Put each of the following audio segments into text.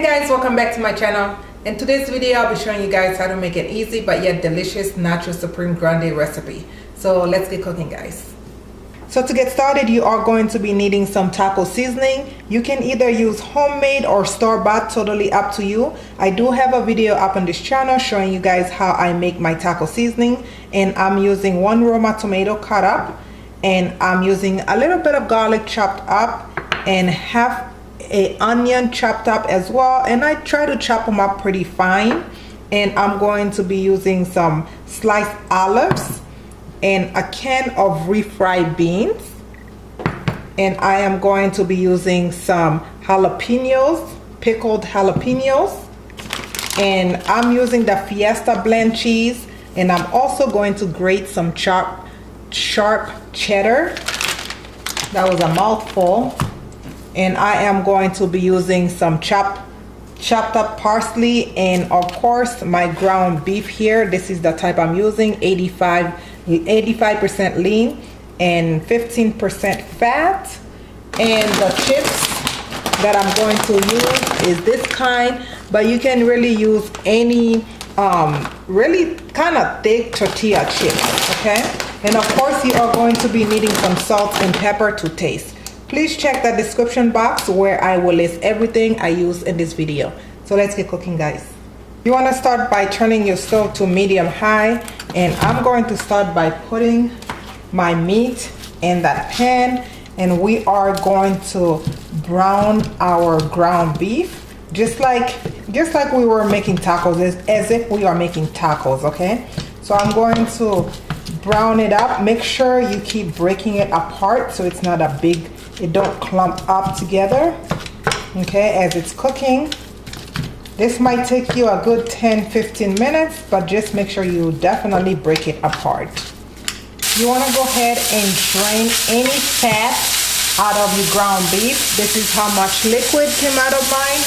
Hey guys, welcome back to my channel. In today's video I'll be showing you guys how to make an easy but yet delicious Nacho Supreme Grande recipe. So let's get cooking, guys. So to get started, you are going to be needing some taco seasoning. You can either use homemade or store-bought, totally up to you. I do have a video up on this channel showing you guys how I make my taco seasoning, and I'm using 1 Roma tomato cut up, and I'm using a little bit of garlic chopped up and half a onion chopped up as well, and I try to chop them up pretty fine. And I'm going to be using some sliced olives and a can of refried beans, and I am going to be using some jalapenos, pickled jalapenos, and I'm using the Fiesta blend cheese, and I'm also going to grate some sharp cheddar. That was a mouthful. And I am going to be using some chopped up parsley, and of course my ground beef here. This is the type I'm using, 85% lean and 15% fat. And the chips that I'm going to use is this kind, but you can really use any really kind of thick tortilla chips, okay? And of course you are going to be needing some salt and pepper to taste. Please check the description box where I will list everything I use in this video. So let's get cooking, guys. You want to start by turning your stove to medium high, and I'm going to start by putting my meat in that pan, and we are going to brown our ground beef just like we were making tacos, as if we are making tacos, okay? So I'm going to brown it up. Make sure you keep breaking it apart so it's not a big, it don't clump up together, okay, as it's cooking. This might take you a good 10-15 minutes, but just make sure you definitely break it apart. You want to go ahead and drain any fat out of your ground beef. This is how much liquid came out of mine,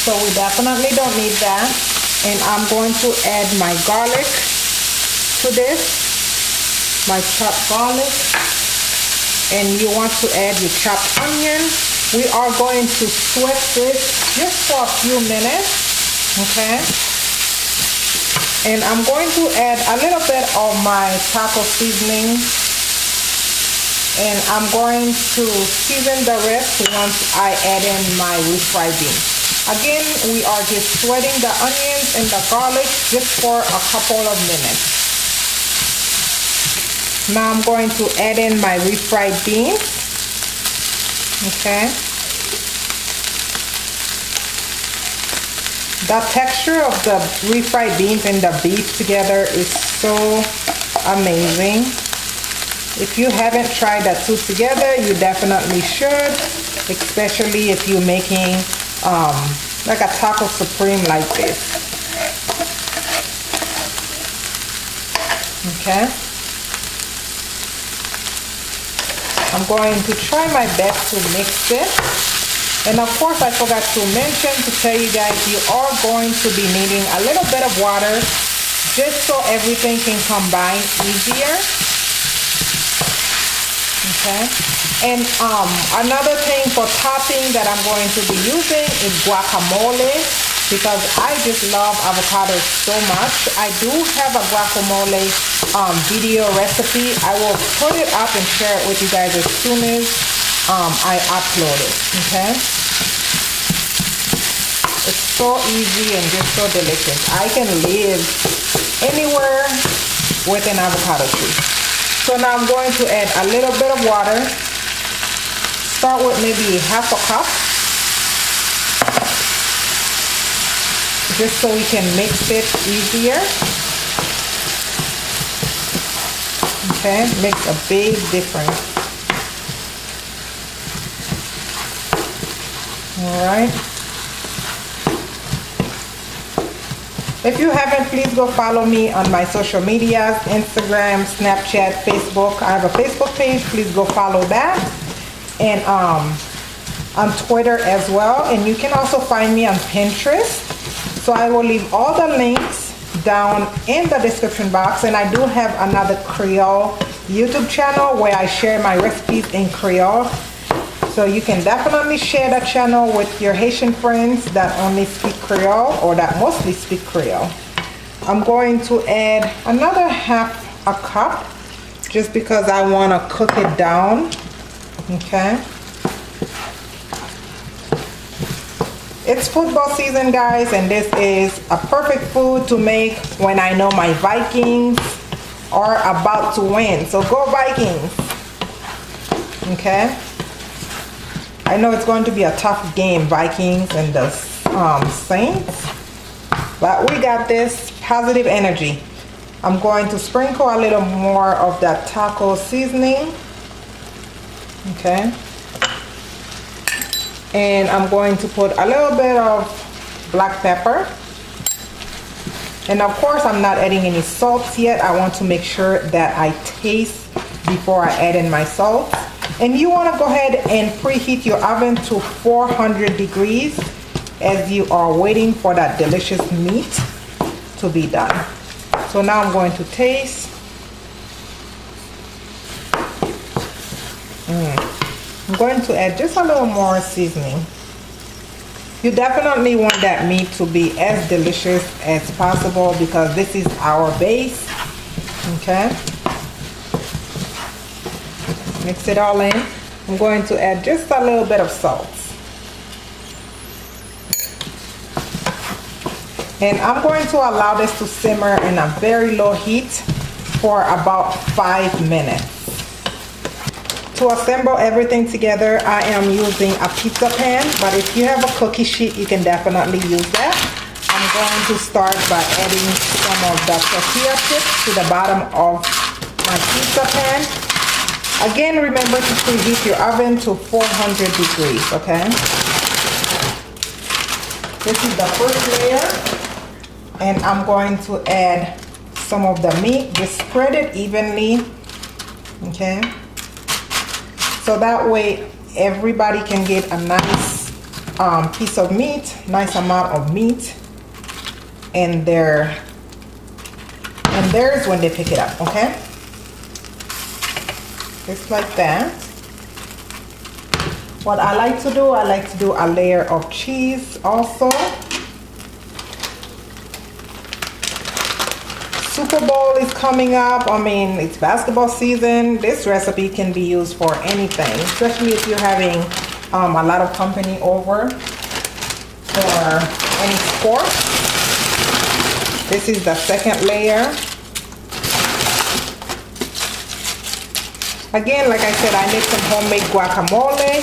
so we definitely don't need that. And I'm going to add my garlic to this, my chopped garlic. And you want to add your chopped onion. We are going to sweat this just for a few minutes, okay? And I'm going to add a little bit of my taco seasoning, and I'm going to season the rest once I add in my refried beans. Again, we are just sweating the onions and the garlic just for a couple of minutes. Now I'm going to add in my refried beans, okay? The texture of the refried beans and the beef together is so amazing. If you haven't tried the two together, you definitely should, especially if you're making like a taco supreme like this, okay? I'm going to try my best to mix it. And of course I forgot to mention to tell you guys, you are going to be needing a little bit of water just so everything can combine easier, okay? And another thing for topping that I'm going to be using is guacamole, because I just love avocados so much. I do have a guacamole video recipe. I will put it up and share it with you guys as soon as I upload it, okay? It's so easy and just so delicious. I can live anywhere with an avocado tree. So now I'm going to add a little bit of water. Start with maybe half a cup, just so we can mix it easier. Okay, makes a big difference. All right. If you haven't, please go follow me on my social medias, Instagram, Snapchat, Facebook. I have a Facebook page. Please go follow that. And on Twitter as well. And you can also find me on Pinterest. So I will leave all the links down in the description box. And I do have another Creole YouTube channel where I share my recipes in Creole. So you can definitely share the channel with your Haitian friends that only speak Creole or that mostly speak Creole. I'm going to add another half a cup just because I want to cook it down. Okay. It's football season, guys, and this is a perfect food to make when I know my Vikings are about to win. So go Vikings. Okay. I know it's going to be a tough game, Vikings and the Saints, but we got this. Positive energy. I'm going to sprinkle a little more of that taco seasoning. Okay. And I'm going to put a little bit of black pepper. And of course, I'm not adding any salts yet. I want to make sure that I taste before I add in my salt. And you want to go ahead and preheat your oven to 400 degrees as you are waiting for that delicious meat to be done. So now I'm going to taste. I'm going to add just a little more seasoning. You definitely want that meat to be as delicious as possible because this is our base. Okay. Mix it all in. I'm going to add just a little bit of salt. And I'm going to allow this to simmer in a very low heat for about 5 minutes. To assemble everything together, I am using a pizza pan, but if you have a cookie sheet, you can definitely use that. I'm going to start by adding some of the tortilla chips to the bottom of my pizza pan. Again, remember to preheat your oven to 400 degrees, okay? This is the first layer. And I'm going to add some of the meat. Just spread it evenly, okay? So that way everybody can get a nice piece of meat, nice amount of meat, and theirs when they pick it up, okay? Just like that. What I like to do a layer of cheese also. Super Bowl is coming up. I mean, it's basketball season. This recipe can be used for anything, especially if you're having a lot of company over for any sport. This is the second layer. Again, like I said, I made some homemade guacamole.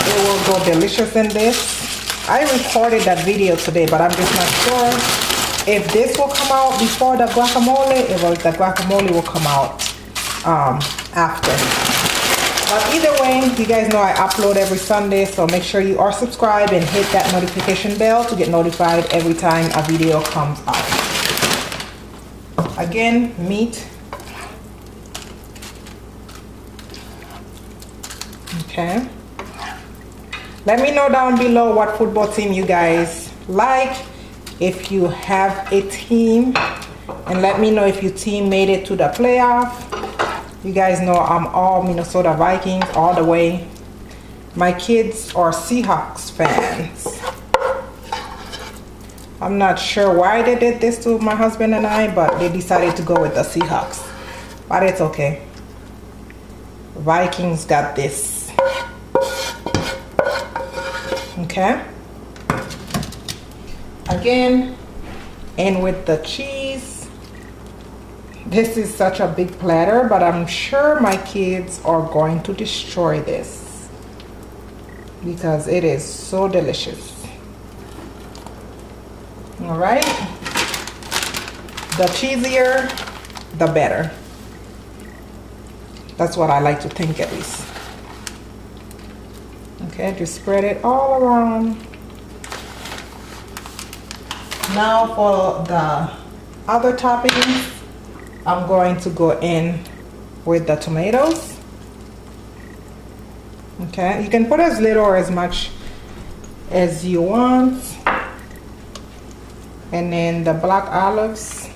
It will go delicious in this. I recorded that video today, but I'm just not sure if this will come out before the guacamole, the guacamole will come out after. But either way, you guys know I upload every Sunday, so make sure you are subscribed and hit that notification bell to get notified every time a video comes out. Again, meat. Okay. Let me know down below what football team you guys like. If you have a team, and let me know if your team made it to the playoff. You guys know I'm all Minnesota Vikings all the way. My kids are Seahawks fans. I'm not sure why they did this to my husband and I, but they decided to go with the Seahawks. But it's okay. Vikings got this. Okay. Again, and with the cheese. This is such a big platter, but I'm sure my kids are going to destroy this because it is so delicious. All right. The cheesier, the better. That's what I like to think, at least. Okay, just spread it all around. Now for the other toppings, I'm going to go in with the tomatoes. Okay, you can put as little or as much as you want. And then the black olives.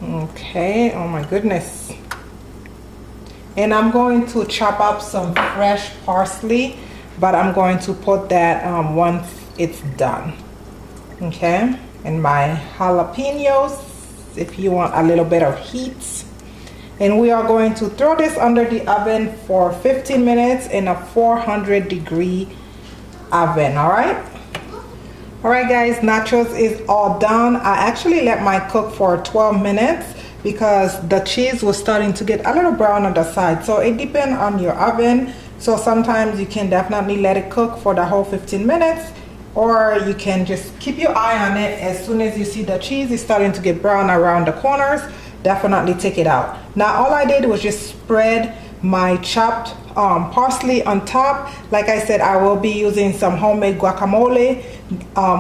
Okay, oh my goodness. And I'm going to chop up some fresh parsley, but I'm going to put that once it's done. Okay, and my jalapenos, if you want a little bit of heat. And we are going to throw this under the oven for 15 minutes in a 400-degree oven. All right guys, nachos is all done. I actually let mine cook for 12 minutes because the cheese was starting to get a little brown on the side. So it depends on your oven. So sometimes you can definitely let it cook for the whole 15 minutes, or you can just keep your eye on it. As soon as you see the cheese is starting to get brown around the corners, definitely take it out. Now all I did was just spread my chopped parsley on top. Like I said, I will be using some homemade guacamole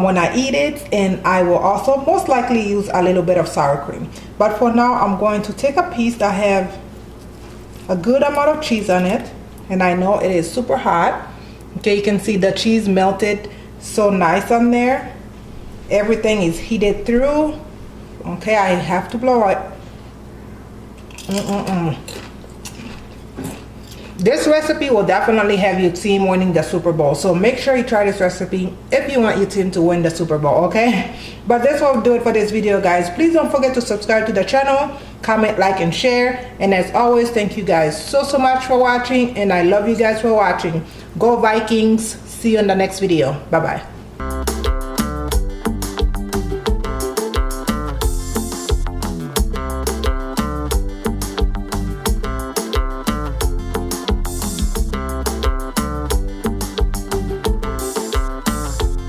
when I eat it, and I will also most likely use a little bit of sour cream. But for now, I'm going to take a piece that have a good amount of cheese on it, and I know it is super hot. Okay, you can see the cheese melted so nice on there. Everything is heated through. Okay, I have to blow it. This recipe will definitely have your team winning the Super Bowl. So make sure you try this recipe if you want your team to win the Super Bowl, okay? But this will do it for this video, guys. Please don't forget to subscribe to the channel, comment, like, and share. And as always, thank you guys so much for watching. And I love you guys for watching. Go Vikings. See you in the next video. Bye-bye.